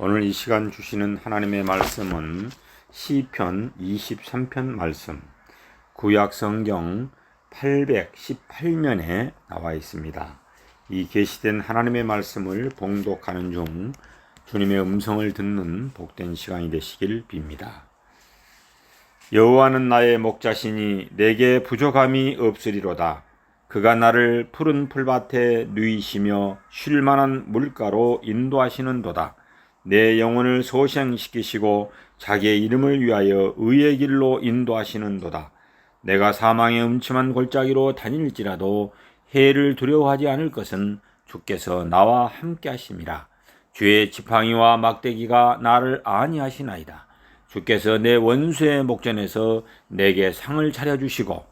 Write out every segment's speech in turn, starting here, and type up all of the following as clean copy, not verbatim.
오늘 이 시간 주시는 하나님의 말씀은 시편 23편 말씀, 구약 성경 818면에 나와 있습니다. 이 계시된 하나님의 말씀을 봉독하는 중 주님의 음성을 듣는 복된 시간이 되시길 빕니다. 여호와는 나의 목자시니 내게 부족함이 없으리로다. 그가 나를 푸른 풀밭에 누이시며 쉴 만한 물가로 인도하시는도다. 내 영혼을 소생시키시고 자기의 이름을 위하여 의의 길로 인도하시는도다. 내가 사망의 음침한 골짜기로 다닐지라도 해를 두려워하지 않을 것은 주께서 나와 함께 하심이라. 주의 지팡이와 막대기가 나를 안위하시나이다. 주께서 내 원수의 목전에서 내게 상을 차려주시고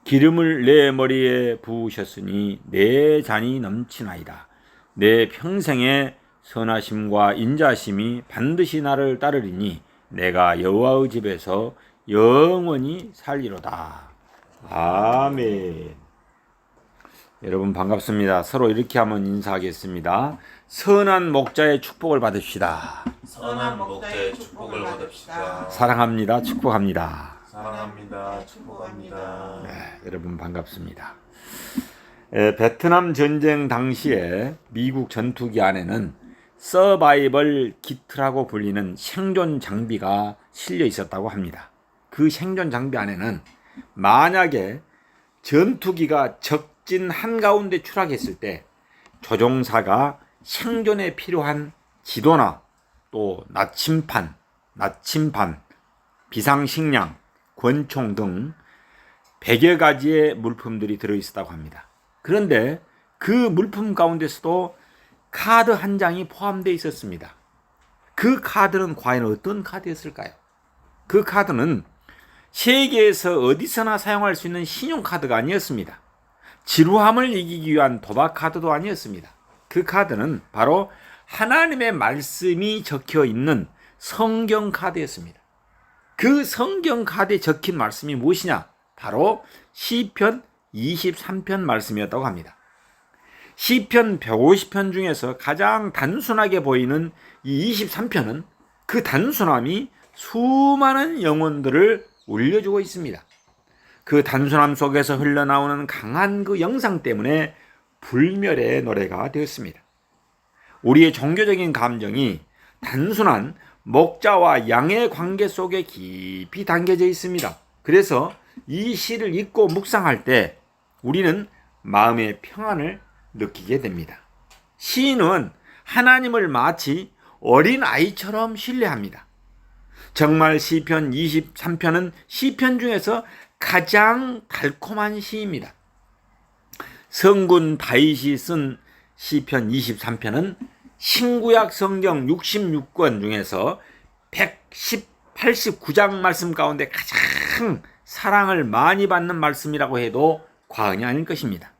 기름을 내 머리에 부으셨으니 내 잔이 넘치나이다. 내 평생에 선하심과 인자심이 반드시 나를 따르리니 내가 여호와의 집에서 영원히 살리로다. 아멘. 여러분 반갑습니다. 서로 이렇게 한번 인사하겠습니다. 선한 목자의 축복을 받읍시다. 선한 목자의 축복을 받읍시다. 사랑합니다. 축복합니다. 사랑합니다. 축복합니다. 네, 여러분 반갑습니다. 베트남 전쟁 당시에 미국 전투기 안에는 서바이벌 키트라고 불리는 생존 장비가 실려 있었다고 합니다. 그 생존 장비 안에는 만약에 전투기가 적진 한가운데 추락했을 때 조종사가 생존에 필요한 지도나 또 나침반, 비상식량, 권총 등 100여 가지의 물품들이 들어있었다고 합니다. 그런데 그 물품 가운데서도 카드 한 장이 포함되어 있었습니다. 그 카드는 과연 어떤 카드였을까요? 그 카드는 세계에서 어디서나 사용할 수 있는 신용카드가 아니었습니다. 지루함을 이기기 위한 도박 카드도 아니었습니다. 그 카드는 바로 하나님의 말씀이 적혀 있는 성경 카드였습니다. 그 성경 카드에 적힌 말씀이 무엇이냐? 바로 시편 23편 말씀이었다고 합니다. 시편 150편 중에서 가장 단순하게 보이는 이 23편은 그 단순함이 수많은 영혼들을 울려주고 있습니다. 그 단순함 속에서 흘러나오는 강한 그 영상 때문에 불멸의 노래가 되었습니다. 우리의 종교적인 감정이 단순한 목자와 양의 관계 속에 깊이 담겨져 있습니다. 그래서 이 시를 읽고 묵상할 때 우리는 마음의 평안을 느끼게 됩니다. 시인은 하나님을 마치 어린아이처럼 신뢰합니다. 정말 시편 23편은 시편 중에서 가장 달콤한 시입니다. 성군 다윗이 쓴 시편 23편은 신구약 성경 66권 중에서 189장 말씀 가운데 가장 사랑을 많이 받는 말씀이라고 해도 과언이 아닐 것입니다.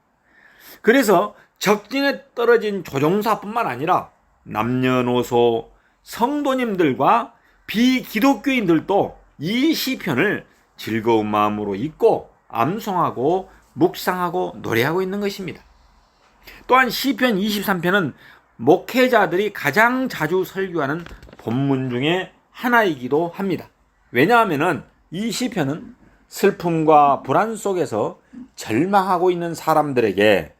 그래서 적진에 떨어진 조종사뿐만 아니라 남녀노소, 성도님들과 비기독교인들도 이 시편을 즐거운 마음으로 읽고 암송하고 묵상하고 노래하고 있는 것입니다. 또한 시편 23편은 목회자들이 가장 자주 설교하는 본문 중에 하나이기도 합니다. 왜냐하면 이 시편은 슬픔과 불안 속에서 절망하고 있는 사람들에게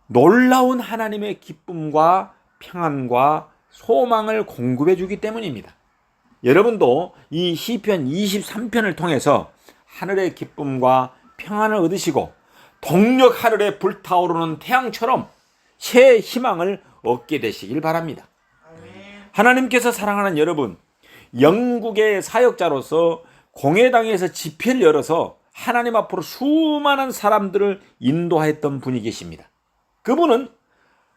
놀라운 하나님의 기쁨과 평안과 소망을 공급해 주기 때문입니다. 여러분도 이 시편 23편을 통해서 하늘의 기쁨과 평안을 얻으시고 동력 하늘에 불타오르는 태양처럼 새 희망을 얻게 되시길 바랍니다. 하나님께서 사랑하는 여러분, 영국의 사역자로서 공회당에서 집회를 열어서 하나님 앞으로 수많은 사람들을 인도하였던 분이 계십니다. 그분은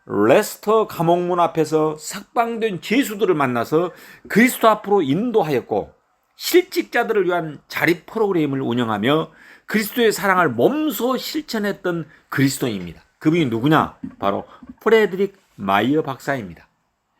레스터 감옥문 앞에서 석방된 죄수들을 만나서 그리스도 앞으로 인도하였고 실직자들을 위한 자립 프로그램을 운영하며 그리스도의 사랑을 몸소 실천했던 그리스도인입니다. 그분이 누구냐? 바로 프레드릭 마이어 박사입니다.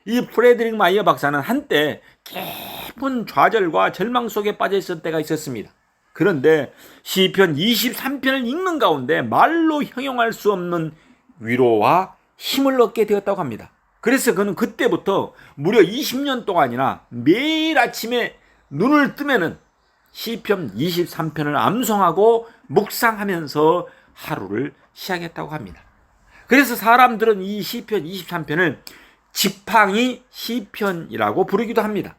이 프레드릭 마이어 박사는 한때 깊은 좌절과 절망 속에 빠져 있을 때가 있었습니다. 그런데 시편 23편을 읽는 가운데 말로 형용할 수 없는 위로와 힘을 얻게 되었다고 합니다. 그래서 그는 그때부터 무려 20년 동안이나 매일 아침에 눈을 뜨면은 시편 23편을 암송하고 묵상하면서 하루를 시작했다고 합니다. 그래서 사람들은 이 시편 23편을 지팡이 시편이라고 부르기도 합니다.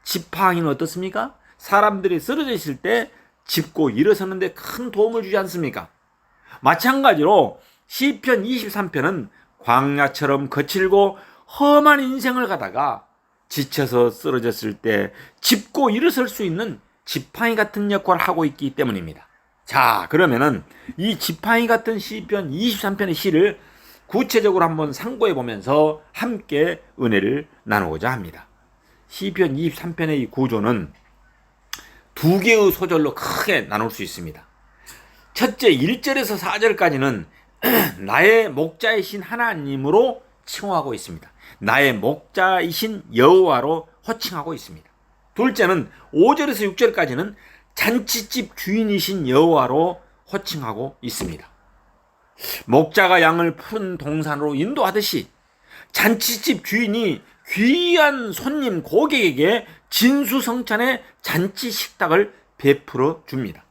지팡이는 어떻습니까? 사람들이 쓰러져 있을 때 짚고 일어서는데 큰 도움을 주지 않습니까? 마찬가지로 시편 23편은 광야처럼 거칠고 험한 인생을 가다가 지쳐서 쓰러졌을 때 짚고 일어설 수 있는 지팡이 같은 역할을 하고 있기 때문입니다. 자, 그러면은 이 지팡이 같은 시편 23편의 시를 구체적으로 한번 상고해 보면서 함께 은혜를 나누고자 합니다. 시편 23편의 이 구조는 두 개의 소절로 크게 나눌 수 있습니다. 첫째 1절에서 4절까지는 나의 목자이신 하나님으로 칭호하고 있습니다. 나의 목자이신 여호와로 호칭하고 있습니다. 둘째는 5절에서 6절까지는 잔치집 주인이신 여호와로 호칭하고 있습니다. 목자가 양을 푸른 동산으로 인도하듯이 잔치집 주인이 귀한 손님 고객에게 진수성찬의 잔치 식탁을 베풀어 줍니다.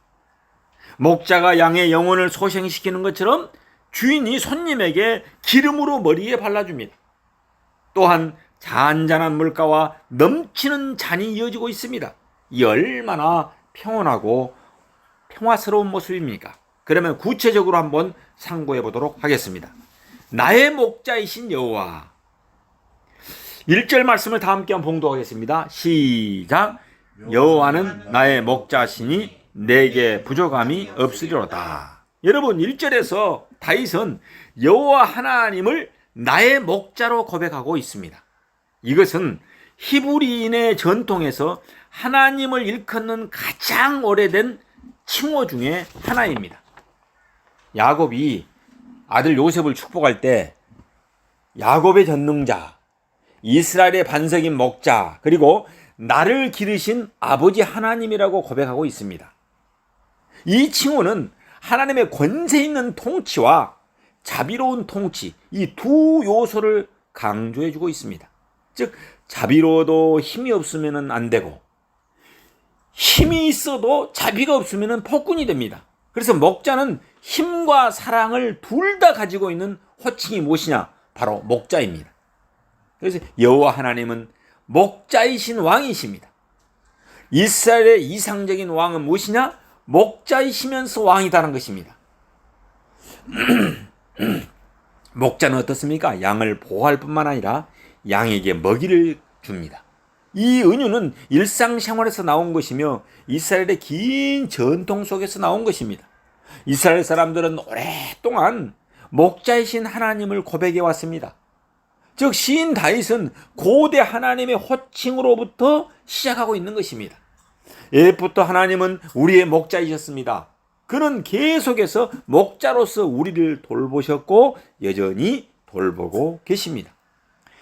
목자가 양의 영혼을 소생시키는 것처럼 주인이 손님에게 기름으로 머리에 발라줍니다. 또한 잔잔한 물가와 넘치는 잔이 이어지고 있습니다. 이 얼마나 평온하고 평화스러운 모습입니까? 그러면 구체적으로 한번 상고해 보도록 하겠습니다. 나의 목자이신 여호와. 1절 말씀을 다 함께 한번 봉독하겠습니다. 시작. 여호와는 나의 목자시니 내게 부족함이 없으리로다. 여러분 1절에서 다윗은 여호와 하나님을 나의 목자로 고백하고 있습니다. 이것은 히브리인의 전통에서 하나님을 일컫는 가장 오래된 칭호 중에 하나입니다. 야곱이 아들 요셉을 축복할 때 야곱의 전능자, 이스라엘의 반석인 목자, 그리고 나를 기르신 아버지 하나님이라고 고백하고 있습니다. 이 칭호는 하나님의 권세 있는 통치와 자비로운 통치, 이 두 요소를 강조해주고 있습니다. 즉 자비로워도 힘이 없으면 안 되고 힘이 있어도 자비가 없으면 폭군이 됩니다. 그래서 목자는 힘과 사랑을 둘 다 가지고 있는 호칭이 무엇이냐? 바로 목자입니다. 그래서 여호와 하나님은 목자이신 왕이십니다. 이스라엘의 이상적인 왕은 무엇이냐? 목자이시면서 왕이다는 것입니다. 목자는 어떻습니까? 양을 보호할 뿐만 아니라 양에게 먹이를 줍니다. 이 은유는 일상생활에서 나온 것이며 이스라엘의 긴 전통 속에서 나온 것입니다. 이스라엘 사람들은 오랫동안 목자이신 하나님을 고백해 왔습니다. 즉 시인 다윗은 고대 하나님의 호칭으로부터 시작하고 있는 것입니다. 옛부터 하나님은 우리의 목자이셨습니다. 그는 계속해서 목자로서 우리를 돌보셨고 여전히 돌보고 계십니다.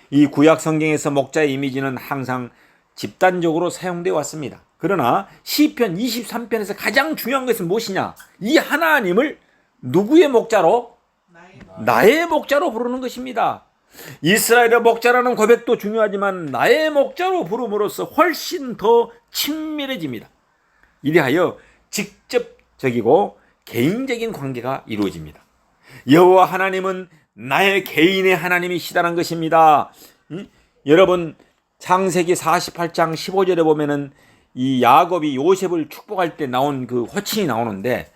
이 구약 성경에서 목자의 이미지는 항상 집단적으로 사용되어 왔습니다. 그러나 시편 23편에서 가장 중요한 것은 무엇이냐? 이 하나님을 누구의 목자로? 나의 목자로 부르는 것입니다. 이스라엘의 목자라는 고백도 중요하지만 나의 목자로 부름으로써 훨씬 더 친밀해집니다. 이리하여 직접적이고 개인적인 관계가 이루어집니다. 여호와 하나님은 나의 개인의 하나님이시다는 것입니다. 여러분 창세기 48장 15절에 보면은 이 야곱이 요셉을 축복할 때 나온 그 호칭이 나오는데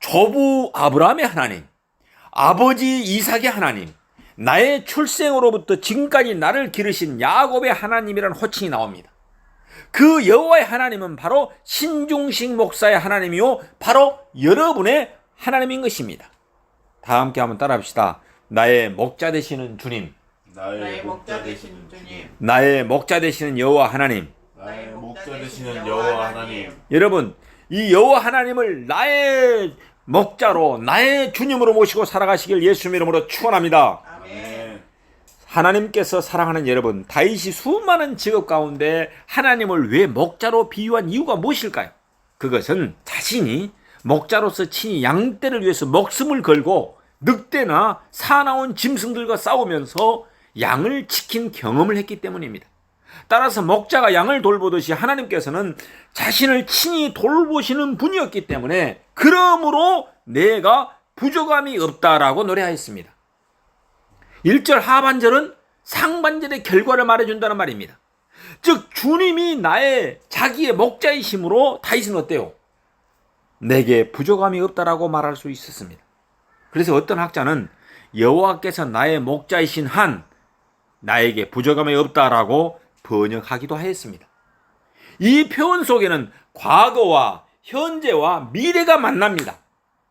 조부 아브라함의 하나님, 아버지 이삭의 하나님, 나의 출생으로부터 지금까지 나를 기르신 야곱의 하나님이라는 호칭이 나옵니다. 그 여호와의 하나님은 바로 신중식 목사의 하나님이요 바로 여러분의 하나님인 것입니다. 다 함께 한번 따라합시다. 나의 목자 되시는 주님, 나의 목자 되시는 주님, 나의 목자 되시는 여호와 하나님. 나의 목자 되시는 여호와 하나님. 여러분 이 여호와 하나님을 나의 목자로 나의 주님으로 모시고 살아가시길 예수님 이름으로 축원합니다. 아멘. 하나님께서 사랑하는 여러분, 다윗이 수많은 직업 가운데 하나님을 왜 목자로 비유한 이유가 무엇일까요? 그것은 자신이 목자로서 친히 양떼를 위해서 목숨을 걸고 늑대나 사나운 짐승들과 싸우면서 양을 지킨 경험을 했기 때문입니다. 따라서 목자가 양을 돌보듯이 하나님께서는 자신을 친히 돌보시는 분이었기 때문에 그러므로 내가 부족함이 없다라고 노래하였습니다. 1절 하반절은 상반절의 결과를 말해준다는 말입니다. 즉 주님이 자기의 목자이심으로 다윗은 어때요? 내게 부족함이 없다라고 말할 수 있었습니다. 그래서 어떤 학자는 여호와께서 나의 목자이신 한 나에게 부족함이 없다라고 번역하기도 하였습니다. 이 표현 속에는 과거와 현재와 미래가 만납니다.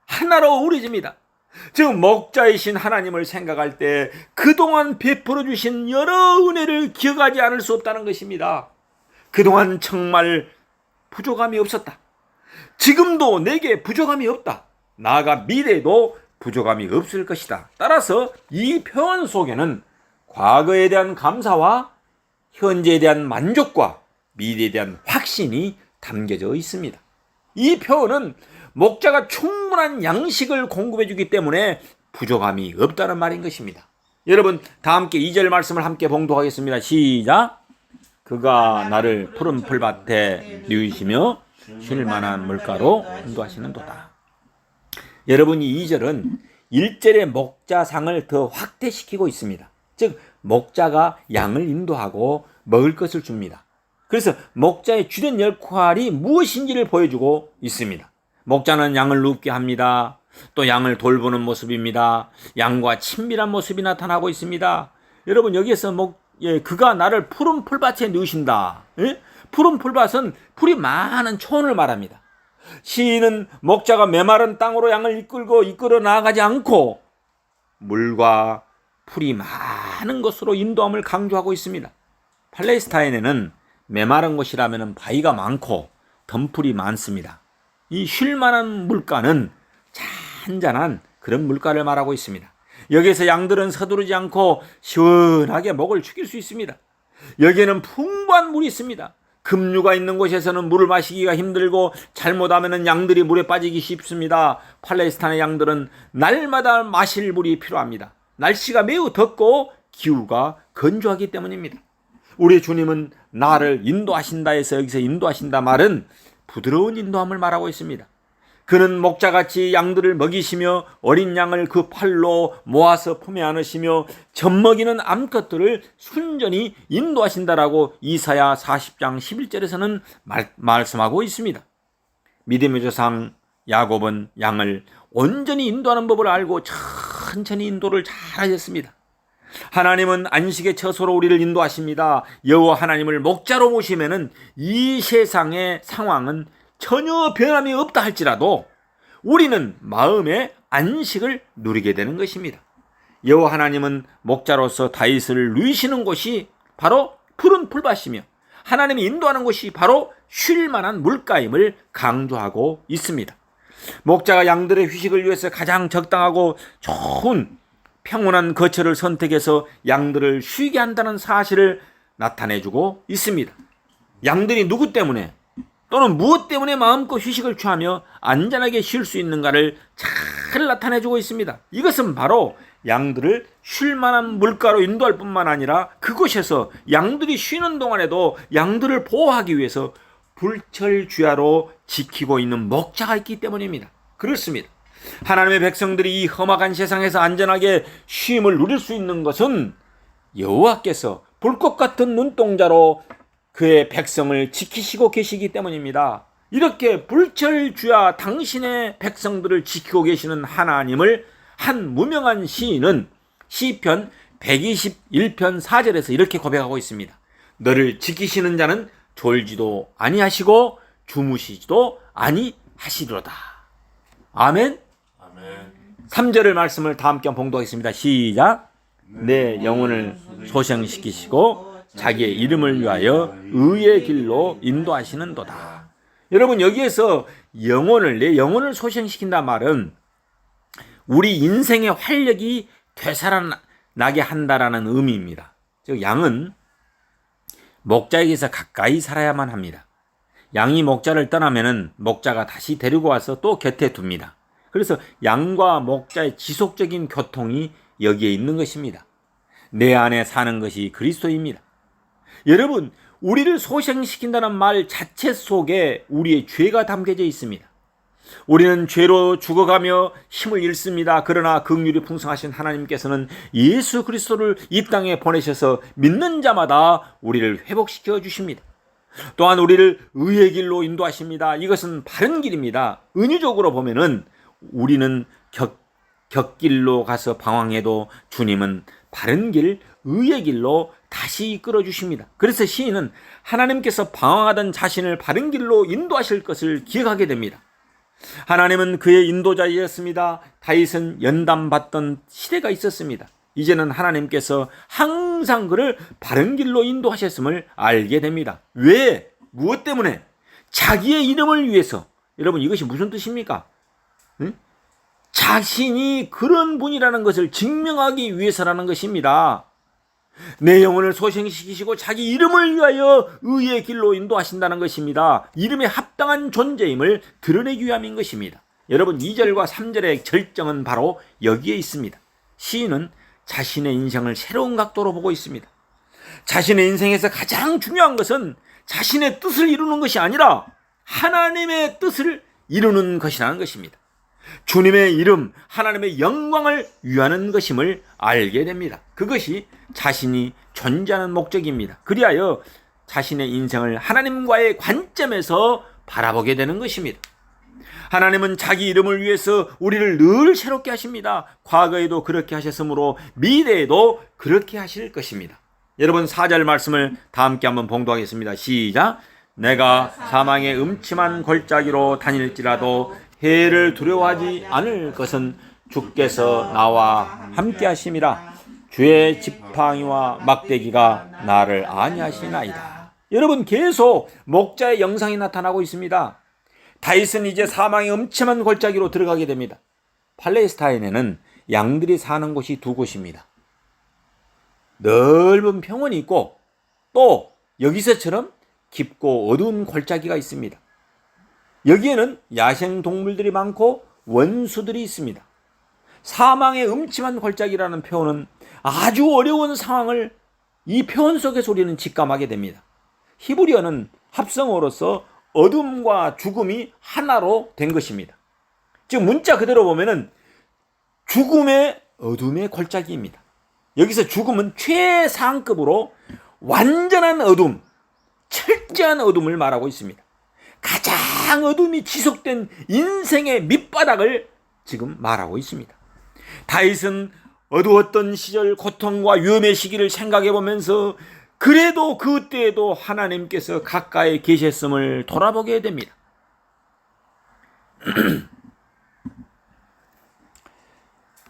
하나로 우리집니다. 즉 목자이신 하나님을 생각할 때 그동안 베풀어 주신 여러 은혜를 기억하지 않을 수 없다는 것입니다. 그동안 정말 부족함이 없었다. 지금도 내게 부족함이 없다. 나아가 미래에도 부족함이 없을 것이다. 따라서 이 표현 속에는 과거에 대한 감사와 현재에 대한 만족과 미래에 대한 확신이 담겨져 있습니다. 이 표현은 목자가 충분한 양식을 공급해 주기 때문에 부족함이 없다는 말인 것입니다. 여러분 다 함께 2절 말씀을 함께 봉독하겠습니다. 시작. 그가 나를 푸른 풀밭에 누이시며 쉴 만한 물가로 인도하시는도다. 여러분 이 2절은 1절의 목자상을 더 확대시키고 있습니다. 즉 목자가 양을 인도하고 먹을 것을 줍니다. 그래서 목자의 주된 역할이 무엇인지를 보여주고 있습니다. 목자는 양을 눕게 합니다. 또 양을 돌보는 모습입니다. 양과 친밀한 모습이 나타나고 있습니다. 여러분 여기에서 그가 나를 푸른 풀밭에 누우신다. 푸른 풀밭은 풀이 많은 초원을 말합니다. 시인은 목자가 메마른 땅으로 양을 이끌어 나아가지 않고 물과 풀이 많은 곳으로 인도함을 강조하고 있습니다. 팔레스타인에는 메마른 곳이라면 바위가 많고 덤풀이 많습니다. 이 쉴만한 물가는 잔잔한 그런 물가를 말하고 있습니다. 여기에서 양들은 서두르지 않고 시원하게 목을 축일 수 있습니다. 여기에는 풍부한 물이 있습니다. 급류가 있는 곳에서는 물을 마시기가 힘들고 잘못하면 양들이 물에 빠지기 쉽습니다. 팔레스타인의 양들은 날마다 마실 물이 필요합니다. 날씨가 매우 덥고 기후가 건조하기 때문입니다. 우리 주님은 나를 인도하신다 해서 여기서 인도하신다 말은 부드러운 인도함을 말하고 있습니다. 그는 목자같이 양들을 먹이시며 어린 양을 그 팔로 모아서 품에 안으시며 젖먹이는 암컷들을 순전히 인도하신다라고 이사야 40장 11절에서는 말씀하고 있습니다. 믿음의 조상 야곱은 양을 온전히 인도하는 법을 알고 천천히 인도를 잘 하셨습니다. 하나님은 안식의 처소로 우리를 인도하십니다. 여호와 하나님을 목자로 모시면은 이 세상의 상황은 전혀 변함이 없다 할지라도 우리는 마음의 안식을 누리게 되는 것입니다. 여호와 하나님은 목자로서 다윗을 누이시는 곳이 바로 푸른 풀밭이며 하나님이 인도하는 곳이 바로 쉴 만한 물가임을 강조하고 있습니다. 목자가 양들의 휴식을 위해서 가장 적당하고 좋은 평온한 거처를 선택해서 양들을 쉬게 한다는 사실을 나타내주고 있습니다. 양들이 누구 때문에 또는 무엇 때문에 마음껏 휴식을 취하며 안전하게 쉴 수 있는가를 잘 나타내주고 있습니다. 이것은 바로 양들을 쉴 만한 물가로 인도할 뿐만 아니라 그곳에서 양들이 쉬는 동안에도 양들을 보호하기 위해서 불철주야로 지키고 있는 목자가 있기 때문입니다. 그렇습니다. 하나님의 백성들이 이 험악한 세상에서 안전하게 쉼을 누릴 수 있는 것은 여호와께서 불꽃 같은 눈동자로 그의 백성을 지키시고 계시기 때문입니다. 이렇게 불철주야 당신의 백성들을 지키고 계시는 하나님을 한 무명한 시인은 시편 121편 4절에서 이렇게 고백하고 있습니다. 너를 지키시는 자는 졸지도 아니하시고 주무시지도 아니하시리로다. 아멘. 3절의 말씀을 다 함께 봉독하겠습니다. 시작. 내 영혼을 소생시키시고 자기의 이름을 위하여 의의 길로 인도하시는도다. 여러분 여기에서 내 영혼을 소생시킨다 말은 우리 인생의 활력이 되살아나게 한다라는 의미입니다. 즉 양은 목자에게서 가까이 살아야만 합니다. 양이 목자를 떠나면은 목자가 다시 데리고 와서 또 곁에 둡니다. 그래서 양과 목자의 지속적인 교통이 여기에 있는 것입니다. 내 안에 사는 것이 그리스도입니다. 여러분, 우리를 소생시킨다는 말 자체 속에 우리의 죄가 담겨져 있습니다. 우리는 죄로 죽어가며 힘을 잃습니다. 그러나 긍휼이 풍성하신 하나님께서는 예수 그리스도를 이 땅에 보내셔서 믿는 자마다 우리를 회복시켜 주십니다. 또한 우리를 의의 길로 인도하십니다. 이것은 바른 길입니다. 은유적으로 보면은 우리는 곁길로 가서 방황해도 주님은 바른 길, 의의 길로 다시 이끌어 주십니다. 그래서 시인은 하나님께서 방황하던 자신을 바른 길로 인도하실 것을 기억하게 됩니다. 하나님은 그의 인도자이었습니다. 다윗은 연단받던 시대가 있었습니다. 이제는 하나님께서 항상 그를 바른 길로 인도하셨음을 알게 됩니다. 왜? 무엇 때문에? 자기의 이름을 위해서. 여러분, 이것이 무슨 뜻입니까? 응? 자신이 그런 분이라는 것을 증명하기 위해서라는 것입니다. 내 영혼을 소생시키시고 자기 이름을 위하여 의의 길로 인도하신다는 것입니다. 이름에 합당한 존재임을 드러내기 위함인 것입니다. 여러분, 2절과 3절의 절정은 바로 여기에 있습니다. 시인은 자신의 인생을 새로운 각도로 보고 있습니다. 자신의 인생에서 가장 중요한 것은 자신의 뜻을 이루는 것이 아니라 하나님의 뜻을 이루는 것이라는 것입니다. 주님의 이름, 하나님의 영광을 위하는 것임을 알게 됩니다. 그것이 자신이 존재하는 목적입니다. 그리하여 자신의 인생을 하나님과의 관점에서 바라보게 되는 것입니다. 하나님은 자기 이름을 위해서 우리를 늘 새롭게 하십니다. 과거에도 그렇게 하셨으므로 미래에도 그렇게 하실 것입니다. 여러분, 4절 말씀을 다 함께 한번 봉독하겠습니다. 시작. 내가 사망의 음침한 골짜기로 다닐지라도 해를 두려워하지 않을 것은 주께서 나와 함께 하심이라. 주의 지팡이와 막대기가 나를 안위하시나이다. 여러분, 계속 목자의 영상이 나타나고 있습니다. 다윗은 이제 사망의 음침한 골짜기로 들어가게 됩니다. 팔레스타인에는 양들이 사는 곳이 두 곳입니다. 넓은 평원이 있고 또 여기서처럼 깊고 어두운 골짜기가 있습니다. 여기에는 야생동물들이 많고 원수들이 있습니다. 사망의 음침한 골짜기라는 표현은 아주 어려운 상황을 이 표현 속에서 우리는 직감하게 됩니다. 히브리어는 합성어로서 어둠과 죽음이 하나로 된 것입니다. 즉 문자 그대로 보면은 죽음의 어둠의 골짜기입니다. 여기서 죽음은 최상급으로 완전한 어둠, 철저한 어둠을 말하고 있습니다. 가장 어둠이 지속된 인생의 밑바닥을 지금 말하고 있습니다. 다윗은 어두웠던 시절 고통과 위험의 시기를 생각해 보면서 그래도 그때에도 하나님께서 가까이 계셨음을 돌아보게 됩니다.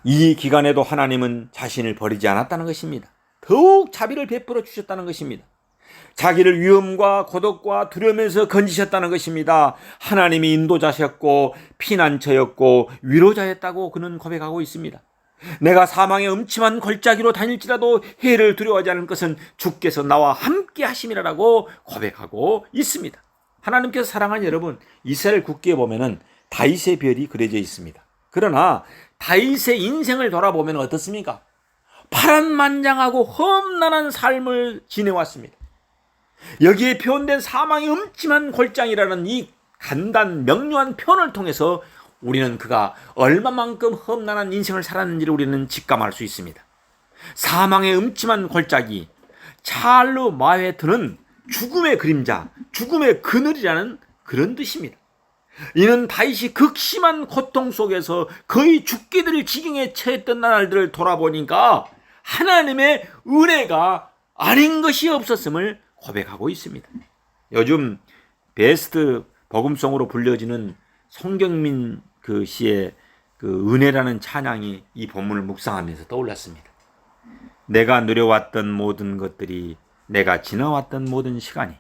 이 기간에도 하나님은 자신을 버리지 않았다는 것입니다. 더욱 자비를 베풀어 주셨다는 것입니다. 자기를 위험과 고독과 두려움에서 건지셨다는 것입니다. 하나님이 인도자셨고 피난처였고 위로자였다고 그는 고백하고 있습니다. 내가 사망의 음침한 골짜기로 다닐지라도 해를 두려워하지 않을 것은 주께서 나와 함께 하심이라고 고백하고 있습니다. 하나님께서 사랑하는 여러분, 이스라엘 국기에 보면은 다윗의 별이 그려져 있습니다. 그러나 다윗의 인생을 돌아보면 어떻습니까? 파란만장하고 험난한 삶을 지내왔습니다. 여기에 표현된 사망의 음침한 골짜기라는 이 간단 명료한 표현을 통해서 우리는 그가 얼마만큼 험난한 인생을 살았는지를 우리는 직감할 수 있습니다. 사망의 음침한 골짜기, 찰루 마헤트는 죽음의 그림자, 죽음의 그늘이라는 그런 뜻입니다. 이는 다윗이 극심한 고통 속에서 거의 죽게 될 지경에 처했던 날들을 돌아보니까 하나님의 은혜가 아닌 것이 없었음을 고백하고 있습니다. 요즘 베스트 복음송으로 불려지는 송경민 그 시의 그 은혜라는 찬양이 이 본문을 묵상하면서 떠올랐습니다. 내가 누려왔던 모든 것들이, 내가 지나왔던 모든 시간이,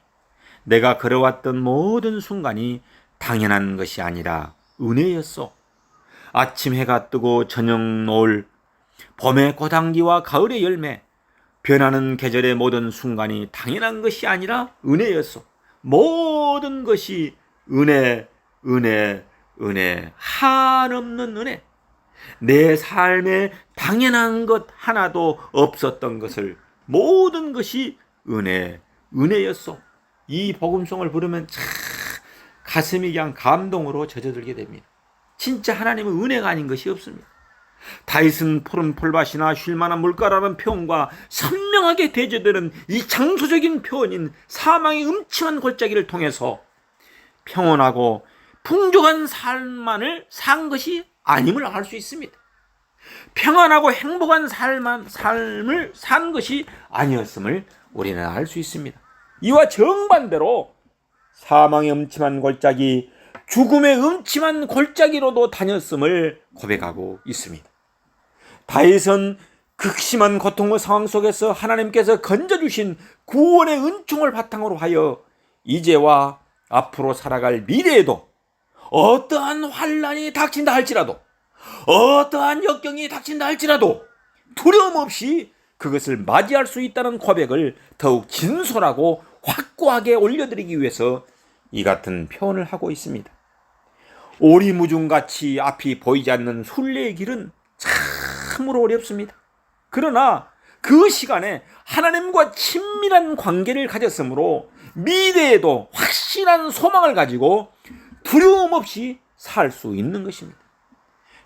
내가 걸어왔던 모든 순간이 당연한 것이 아니라 은혜였소. 아침 해가 뜨고 저녁 노을, 봄의 꽃향기와 가을의 열매, 변하는 계절의 모든 순간이 당연한 것이 아니라 은혜였소. 모든 것이 은혜, 은혜, 은혜, 한없는 은혜. 내 삶에 당연한 것 하나도 없었던 것을 모든 것이 은혜였소. 이 복음송을 부르면 참 가슴이 그냥 감동으로 젖어들게 됩니다. 진짜 하나님은 은혜가 아닌 것이 없습니다. 다윗은 푸른 풀밭이나 쉴만한 물가라는 표현과 선명하게 대조되는 이 장소적인 표현인 사망의 음침한 골짜기를 통해서 평온하고 풍족한 삶만을 산 것이 아님을 알 수 있습니다. 평안하고 행복한 삶을 산 것이 아니었음을 우리는 알 수 있습니다. 이와 정반대로 사망의 음침한 골짜기, 죽음의 음침한 골짜기로도 다녔음을 고백하고 있습니다. 다윗은 극심한 고통의 상황 속에서 하나님께서 건져주신 구원의 은총을 바탕으로 하여 이제와 앞으로 살아갈 미래에도 어떠한 환난이 닥친다 할지라도, 어떠한 역경이 닥친다 할지라도 두려움 없이 그것을 맞이할 수 있다는 고백을 더욱 진솔하고 확고하게 올려드리기 위해서 이 같은 표현을 하고 있습니다. 오리무중같이 앞이 보이지 않는 순례의 길은 참으로 어렵습니다. 그러나 그 시간에 하나님과 친밀한 관계를 가졌으므로 미래에도 확실한 소망을 가지고 두려움 없이 살 수 있는 것입니다.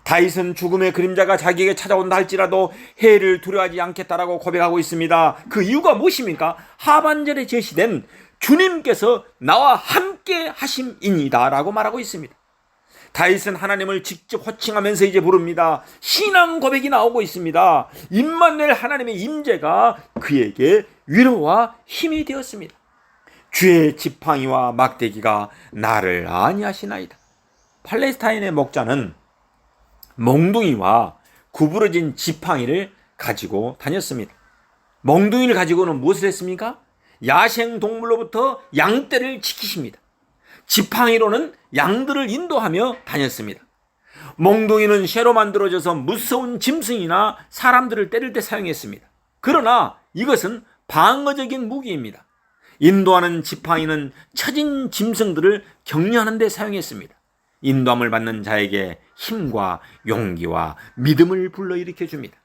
다윗은 죽음의 그림자가 자기에게 찾아온다 할지라도 해를 두려워하지 않겠다라고 고백하고 있습니다. 그 이유가 무엇입니까? 하반절에 제시된 주님께서 나와 함께 하심이니이다 라고 말하고 있습니다. 다윗은 하나님을 직접 호칭하면서 이제 부릅니다. 신앙 고백이 나오고 있습니다. 임마누엘 하나님의 임재가 그에게 위로와 힘이 되었습니다. 주의 지팡이와 막대기가 나를 안위하시나이다. 팔레스타인의 목자는 몽둥이와 구부러진 지팡이를 가지고 다녔습니다. 몽둥이를 가지고는 무엇을 했습니까? 야생동물로부터 양떼를 지키십니다. 지팡이로는 양들을 인도하며 다녔습니다. 몽둥이는 쇠로 만들어져서 무서운 짐승이나 사람들을 때릴 때 사용했습니다. 그러나 이것은 방어적인 무기입니다. 인도하는 지팡이는 처진 짐승들을 격려하는 데 사용했습니다. 인도함을 받는 자에게 힘과 용기와 믿음을 불러일으켜 줍니다.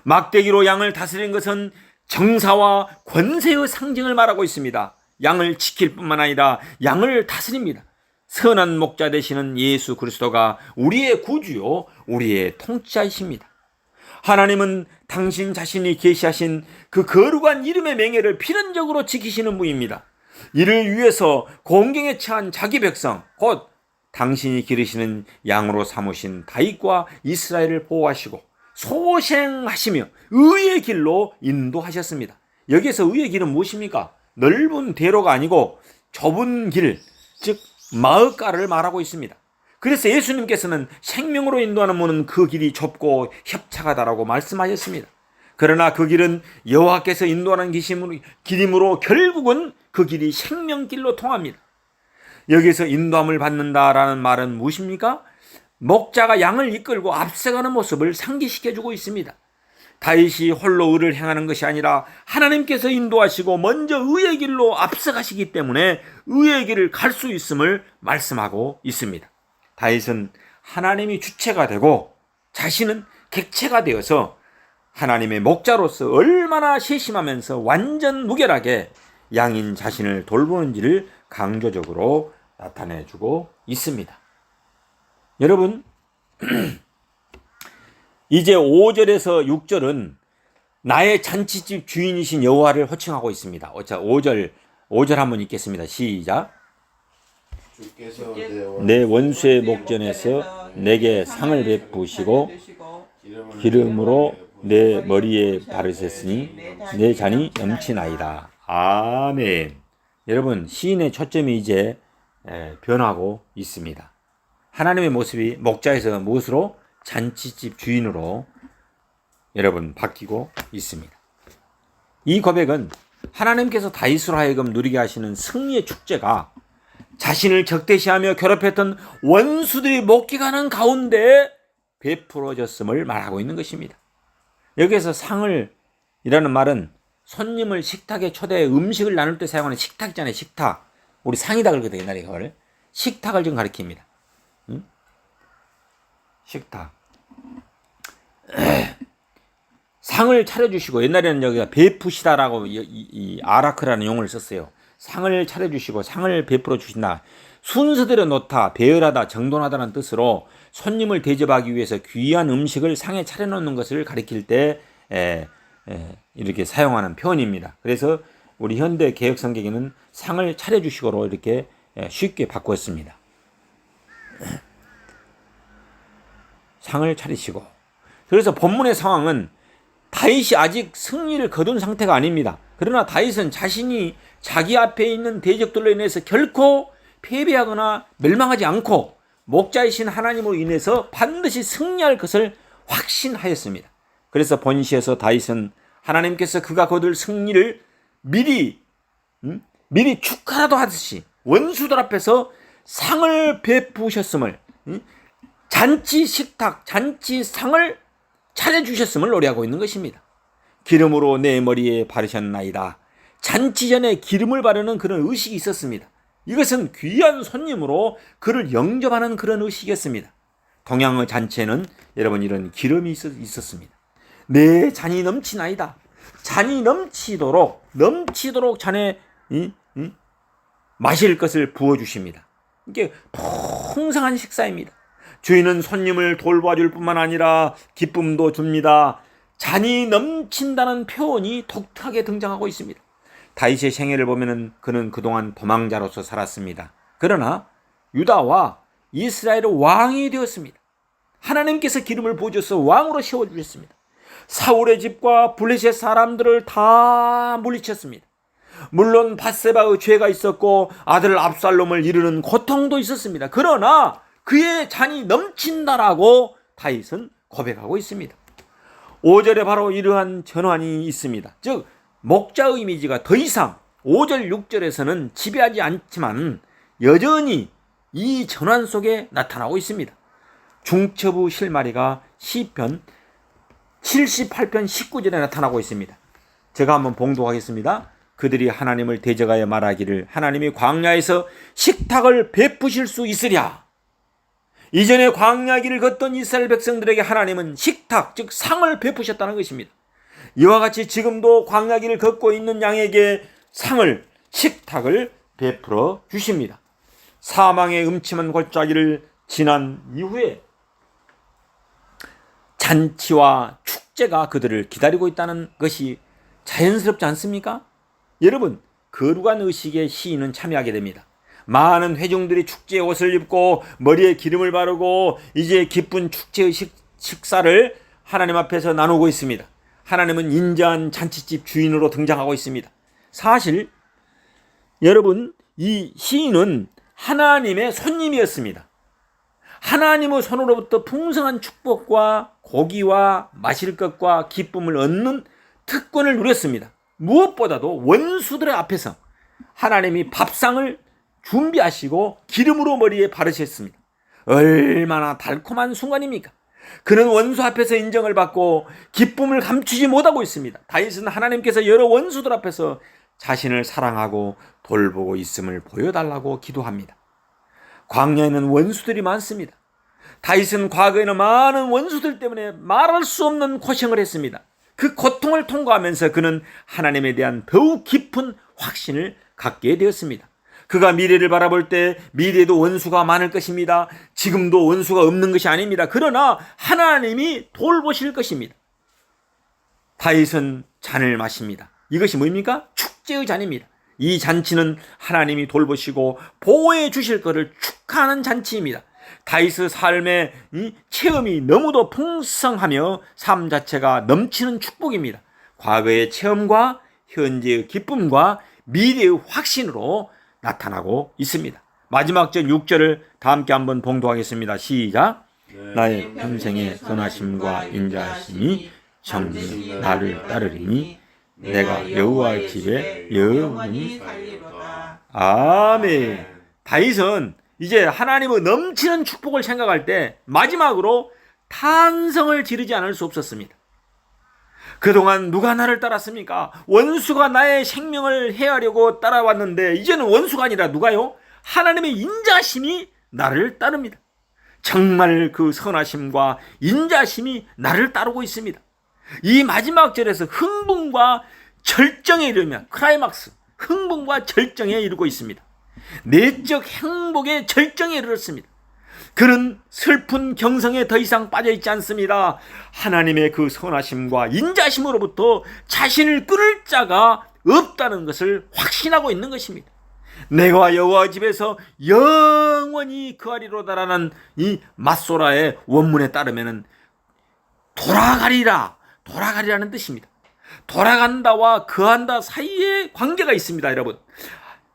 막대기로 양을 다스리는 것은 정사와 권세의 상징을 말하고 있습니다. 양을 지킬 뿐만 아니라 양을 다스립니다. 선한 목자 되시는 예수 그리스도가 우리의 구주요 우리의 통치자이십니다. 하나님은 당신 자신이 계시하신 그 거룩한 이름의 맹예를 필연적으로 지키시는 분입니다. 이를 위해서 공경에 처한 자기 백성 곧 당신이 기르시는 양으로 삼으신 다윗과 이스라엘을 보호하시고 소생하시며 의의 길로 인도하셨습니다. 여기에서 의의 길은 무엇입니까? 넓은 대로가 아니고 좁은 길, 즉 마을가를 말하고 있습니다. 그래서 예수님께서는 생명으로 인도하는 문은 그 길이 좁고 협착하다라고 말씀하셨습니다. 그러나 그 길은 여호와께서 인도하는 길이므로 결국은 그 길이 생명길로 통합니다. 여기서 인도함을 받는다라는 말은 무엇입니까? 목자가 양을 이끌고 앞서가는 모습을 상기시켜주고 있습니다. 다윗이 홀로 의를 행하는 것이 아니라 하나님께서 인도하시고 먼저 의의 길로 앞서가시기 때문에 의의 길을 갈 수 있음을 말씀하고 있습니다. 다윗은 하나님이 주체가 되고 자신은 객체가 되어서 하나님의 목자로서 얼마나 세심하면서 완전 무결하게 양인 자신을 돌보는지를 강조적으로 나타내주고 있습니다. 여러분, 이제 5절에서 6절은 나의 잔치집 주인이신 여호와를 호칭하고 있습니다. 자, 5절 한번 읽겠습니다. 시작. 주께서 내 원수의 목전에서 내게 상을 베푸시고 기름으로 내 머리에 바르셨으니 내 잔이 넘치나이다. 아멘. 여러분, 시인의 초점이 이제 변하고 있습니다. 하나님의 모습이 목자에서 무엇으로? 잔치집 주인으로 여러분 바뀌고 있습니다. 이 고백은 하나님께서 다윗으로 하여금 누리게 하시는 승리의 축제가 자신을 적대시하며 괴롭혔던 원수들이 목격하는 가운데 베풀어졌음을 말하고 있는 것입니다. 여기에서 상을 이라는 말은 손님을 식탁에 초대해 음식을 나눌 때 사용하는 식탁이잖아요. 식탁. 우리 상이다 그러거든요. 옛날에 그걸. 식탁을 좀 가리킵니다. 식탁. 상을 차려주시고, 옛날에는 여기가 베푸시다라고 이 아라크라는 용어를 썼어요. 상을 차려주시고 상을 베풀어 주신다. 순서대로 놓다, 배열하다, 정돈하다는 뜻으로 손님을 대접하기 위해서 귀한 음식을 상에 차려놓는 것을 가리킬 때 이렇게 사용하는 표현입니다. 그래서 우리 현대 개역 성경에는 상을 차려주시고로 이렇게 쉽게 바꾸었습니다. 상을 차리시고. 그래서 본문의 상황은 다윗이 아직 승리를 거둔 상태가 아닙니다. 그러나 다윗은 자신이 자기 앞에 있는 대적들로 인해서 결코 패배하거나 멸망하지 않고 목자이신 하나님으로 인해서 반드시 승리할 것을 확신하였습니다. 그래서 본시에서 다윗은 하나님께서 그가 거둘 승리를 미리 축하라도 하듯이 원수들 앞에서 상을 베푸셨음을, 잔치 식탁, 잔치 상을 차려주셨음을 노래하고 있는 것입니다. 기름으로 내 머리에 바르셨나이다. 잔치 전에 기름을 바르는 그런 의식이 있었습니다. 이것은 귀한 손님으로 그를 영접하는 그런 의식이었습니다. 동양의 잔치에는 여러분 이런 기름이 있었습니다. 내 잔이 넘치나이다. 잔이 넘치도록 잔에 마실 것을 부어주십니다. 이게 풍성한 식사입니다. 주인은 손님을 돌봐줄 뿐만 아니라 기쁨도 줍니다. 잔이 넘친다는 표현이 독특하게 등장하고 있습니다. 다윗의 생애를 보면은 그는 그동안 도망자로서 살았습니다. 그러나 유다와 이스라엘의 왕이 되었습니다. 하나님께서 기름을 부어줘서 왕으로 세워주셨습니다. 사울의 집과 블레셋 사람들을 다 물리쳤습니다. 물론 밧세바의 죄가 있었고 아들 압살롬을 이루는 고통도 있었습니다. 그러나 그의 잔이 넘친다라고 다윗은 고백하고 있습니다. 5절에 바로 이러한 전환이 있습니다. 즉 목자의 이미지가 더 이상 5절 6절에서는 지배하지 않지만 여전히 이 전환 속에 나타나고 있습니다. 중첩의 실마리가 시편 78편 19절에 나타나고 있습니다. 제가 한번 봉독하겠습니다. 그들이 하나님을 대적하여 말하기를 하나님이 광야에서 식탁을 베푸실 수 있으랴. 이전에 광야길을 걷던 이스라엘 백성들에게 하나님은 식탁, 즉 상을 베푸셨다는 것입니다. 이와 같이 지금도 광야길을 걷고 있는 양에게 상을, 식탁을 베풀어 주십니다. 사망의 음침한 골짜기를 지난 이후에 잔치와 축제가 그들을 기다리고 있다는 것이 자연스럽지 않습니까? 여러분, 거룩한 의식에 시인은 참여하게 됩니다. 많은 회중들이 축제의 옷을 입고 머리에 기름을 바르고 이제 기쁜 축제의 식사를 하나님 앞에서 나누고 있습니다. 하나님은 인자한 잔치집 주인으로 등장하고 있습니다. 사실 여러분, 이 시인은 하나님의 손님이었습니다. 하나님의 손으로부터 풍성한 축복과 고기와 마실 것과 기쁨을 얻는 특권을 누렸습니다. 무엇보다도 원수들의 앞에서 하나님이 밥상을 준비하시고 기름으로 머리에 바르셨습니다. 얼마나 달콤한 순간입니까? 그는 원수 앞에서 인정을 받고 기쁨을 감추지 못하고 있습니다. 다윗은 하나님께서 여러 원수들 앞에서 자신을 사랑하고 돌보고 있음을 보여달라고 기도합니다. 광야에는 원수들이 많습니다. 다윗은 과거에는 많은 원수들 때문에 말할 수 없는 고생을 했습니다. 그 고통을 통과하면서 그는 하나님에 대한 더욱 깊은 확신을 갖게 되었습니다. 그가 미래를 바라볼 때 미래에도 원수가 많을 것입니다. 지금도 원수가 없는 것이 아닙니다. 그러나 하나님이 돌보실 것입니다. 다윗은 잔을 마십니다. 이것이 뭡니까? 축제의 잔입니다. 이 잔치는 하나님이 돌보시고 보호해 주실 것을 축하하는 잔치입니다. 다윗의 삶의 이 체험이 너무도 풍성하며 삶 자체가 넘치는 축복입니다. 과거의 체험과 현재의 기쁨과 미래의 확신으로 나타나고 있습니다. 마지막 절 6절을 다 함께 한번 봉독하겠습니다. 시작. 나의 평생의 선하심과 인자하심이 정히 나를 따르리니 내가 여호와의 집에 영원히 살리로다. 아멘. 다윗은 이제 하나님의 넘치는 축복을 생각할 때 마지막으로 탄성을 지르지 않을 수 없었습니다. 그동안 누가 나를 따랐습니까? 원수가 나의 생명을 해하려고 따라왔는데 이제는 원수가 아니라 누가요? 하나님의 인자심이 나를 따릅니다. 정말 그 선하심과 인자심이 나를 따르고 있습니다. 이 마지막 절에서 흥분과 절정에 이르면 클라이막스, 흥분과 절정에 이르고 있습니다. 내적 행복의 절정에 이르렀습니다. 그는 슬픈 경성에 더 이상 빠져있지 않습니다. 하나님의 그 선하심과 인자심으로부터 자신을 끊을 자가 없다는 것을 확신하고 있는 것입니다. 내가 여호와 집에서 영원히 거하리로다라는 이 맞소라의 원문에 따르면 돌아가리라는 뜻입니다. 돌아간다와 거한다 사이에 관계가 있습니다, 여러분.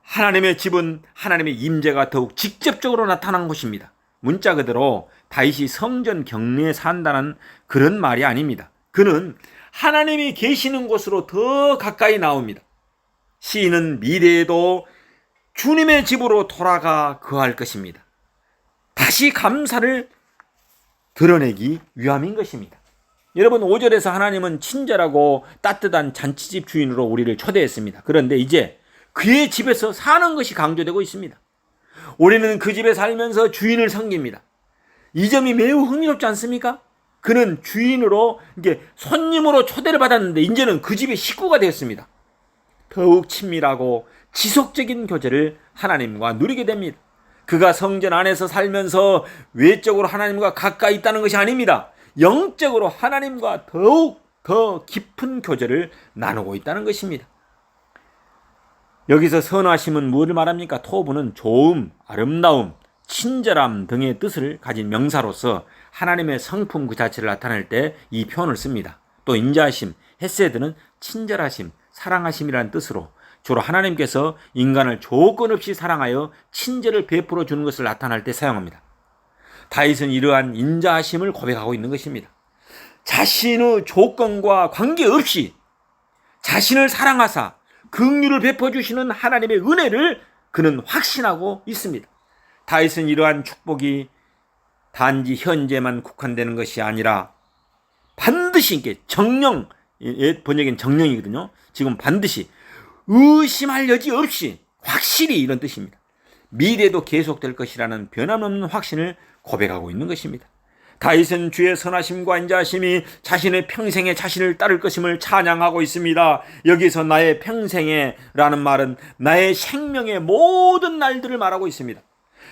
하나님의 집은 하나님의 임재가 더욱 직접적으로 나타난 곳입니다. 문자 그대로 다윗이 성전 경내에 산다는 그런 말이 아닙니다. 그는 하나님이 계시는 곳으로 더 가까이 나옵니다. 시인은 미래에도 주님의 집으로 돌아가 거할 것입니다. 다시 감사를 드러내기 위함인 것입니다. 여러분, 5절에서 하나님은 친절하고 따뜻한 잔치집 주인으로 우리를 초대했습니다. 그런데 이제 그의 집에서 사는 것이 강조되고 있습니다. 우리는 그 집에 살면서 주인을 섬깁니다. 이 점이 매우 흥미롭지 않습니까? 그는 주인으로, 손님으로 초대를 받았는데 이제는 그 집의 식구가 되었습니다. 더욱 친밀하고 지속적인 교제를 하나님과 누리게 됩니다. 그가 성전 안에서 살면서 외적으로 하나님과 가까이 있다는 것이 아닙니다. 영적으로 하나님과 더욱 더 깊은 교제를 나누고 있다는 것입니다. 여기서 선하심은 무엇을 말합니까? 토부는 좋음, 아름다움, 친절함 등의 뜻을 가진 명사로서 하나님의 성품 그 자체를 나타낼 때 이 표현을 씁니다. 또 인자하심, 헤세드는 친절하심, 사랑하심이라는 뜻으로 주로 하나님께서 인간을 조건 없이 사랑하여 친절을 베풀어 주는 것을 나타낼 때 사용합니다. 다윗은 이러한 인자하심을 고백하고 있는 것입니다. 자신의 조건과 관계없이 자신을 사랑하사 긍휼을 베풀어주시는 하나님의 은혜를 그는 확신하고 있습니다. 다윗은 이러한 축복이 단지 현재만 국한되는 것이 아니라 반드시 이게 정령, 번역엔 정령이거든요. 지금 반드시 의심할 여지 없이 확실히 이런 뜻입니다. 미래도 계속될 것이라는 변함없는 확신을 고백하고 있는 것입니다. 다윗은 주의 선하심과 인자하심이 자신의 평생에 자신을 따를 것임을 찬양하고 있습니다. 여기서 나의 평생에 라는 말은 나의 생명의 모든 날들을 말하고 있습니다.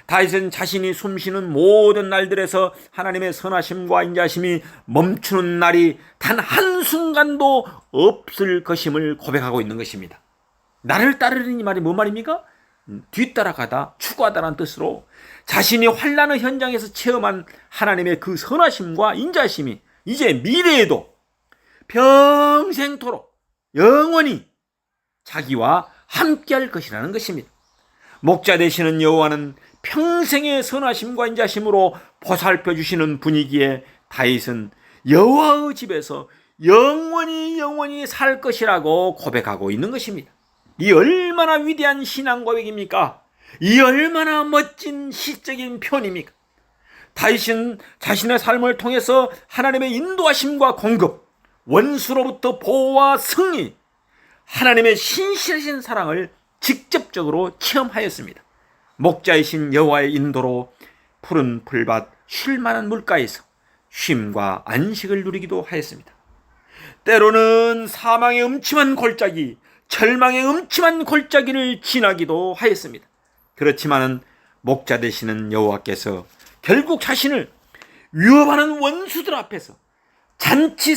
다윗은 자신이 숨쉬는 모든 날들에서 하나님의 선하심과 인자하심이 멈추는 날이 단 한순간도 없을 것임을 고백하고 있는 것입니다. 나를 따르는 이 말이 뭔 말입니까? 뒤따라가다, 추구하다라는 뜻으로 자신이 환난의 현장에서 체험한 하나님의 그 선하심과 인자심이 이제 미래에도 평생토록 영원히 자기와 함께할 것이라는 것입니다. 목자 되시는 여호와는 평생의 선하심과 인자심으로 보살펴 주시는 분위기에 다윗은 여호와의 집에서 영원히 살 것이라고 고백하고 있는 것입니다. 이 얼마나 위대한 신앙 고백입니까? 이 얼마나 멋진 시적인 표현입니까? 다윗은 자신의 삶을 통해서 하나님의 인도하심과 공급, 원수로부터 보호와 승리, 하나님의 신실하신 사랑을 직접적으로 체험하였습니다. 목자이신 여호와의 인도로 푸른 풀밭 쉴 만한 물가에서 쉼과 안식을 누리기도 하였습니다. 때로는 사망의 음침한 골짜기, 절망의 음침한 골짜기를 지나기도 하였습니다. 그렇지만은 목자 되시는 여호와께서 결국 자신을 위협하는 원수들 앞에서 잔치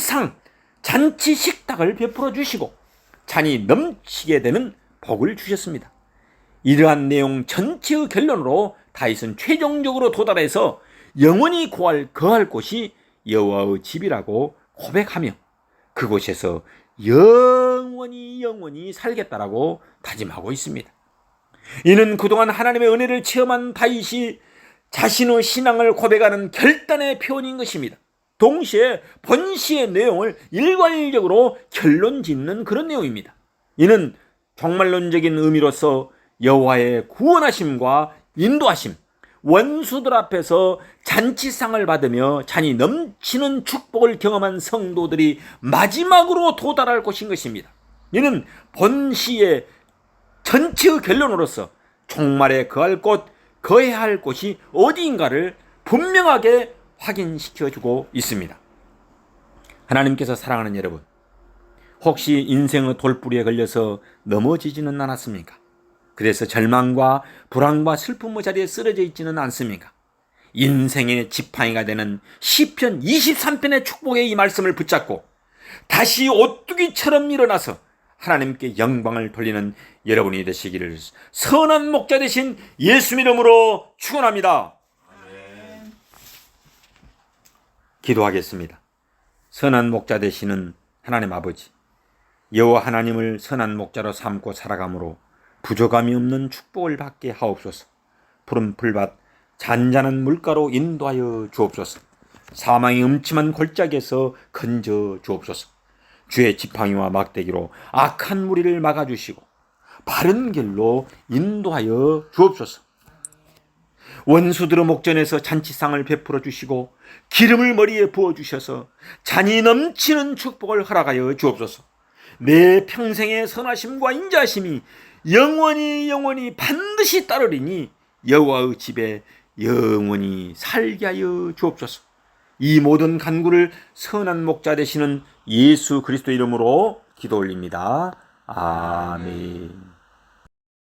식탁을 베풀어 주시고 잔이 넘치게 되는 복을 주셨습니다. 이러한 내용 전체의 결론으로 다윗은 최종적으로 도달해서 영원히 거할 곳이 여호와의 집이라고 고백하며 그곳에서 영원히 살겠다라고 다짐하고 있습니다. 이는 그동안 하나님의 은혜를 체험한 다윗이 자신의 신앙을 고백하는 결단의 표현인 것입니다. 동시에 본시의 내용을 일괄적으로 결론 짓는 그런 내용입니다. 이는 종말론적인 의미로서 여호와의 구원하심과 인도하심, 원수들 앞에서 잔치상을 받으며 잔이 넘치는 축복을 경험한 성도들이 마지막으로 도달할 곳인 것입니다. 이는 본시의 전체의 결론으로서 종말에 거해야 할 곳이 어디인가를 분명하게 확인시켜주고 있습니다. 하나님께서 사랑하는 여러분, 혹시 인생의 돌부리에 걸려서 넘어지지는 않았습니까? 그래서 절망과 불안과 슬픔의 자리에 쓰러져 있지는 않습니까? 인생의 지팡이가 되는 시편 23편의 축복의 이 말씀을 붙잡고 다시 오뚜기처럼 일어나서 하나님께 영광을 돌리는 여러분이 되시기를 선한 목자 되신 예수 이름으로 축원합니다. 기도하겠습니다. 선한 목자 되시는 하나님 아버지, 여호와 하나님을 선한 목자로 삼고 살아감으로 부족함이 없는 축복을 받게 하옵소서. 푸른 풀밭 잔잔한 물가로 인도하여 주옵소서. 사망의 음침한 골짜기에서 건져 주옵소서. 주의 지팡이와 막대기로 악한 무리를 막아주시고 바른 길로 인도하여 주옵소서. 원수들의 목전에서 잔치상을 베풀어 주시고 기름을 머리에 부어주셔서 잔이 넘치는 축복을 허락하여 주옵소서. 내 평생의 선하심과 인자하심이 영원히 반드시 따르리니 여호와의 집에 영원히 살게 하여 주옵소서. 이 모든 간구를 선한 목자 되시는 예수 그리스도 이름으로 기도 올립니다. 아멘.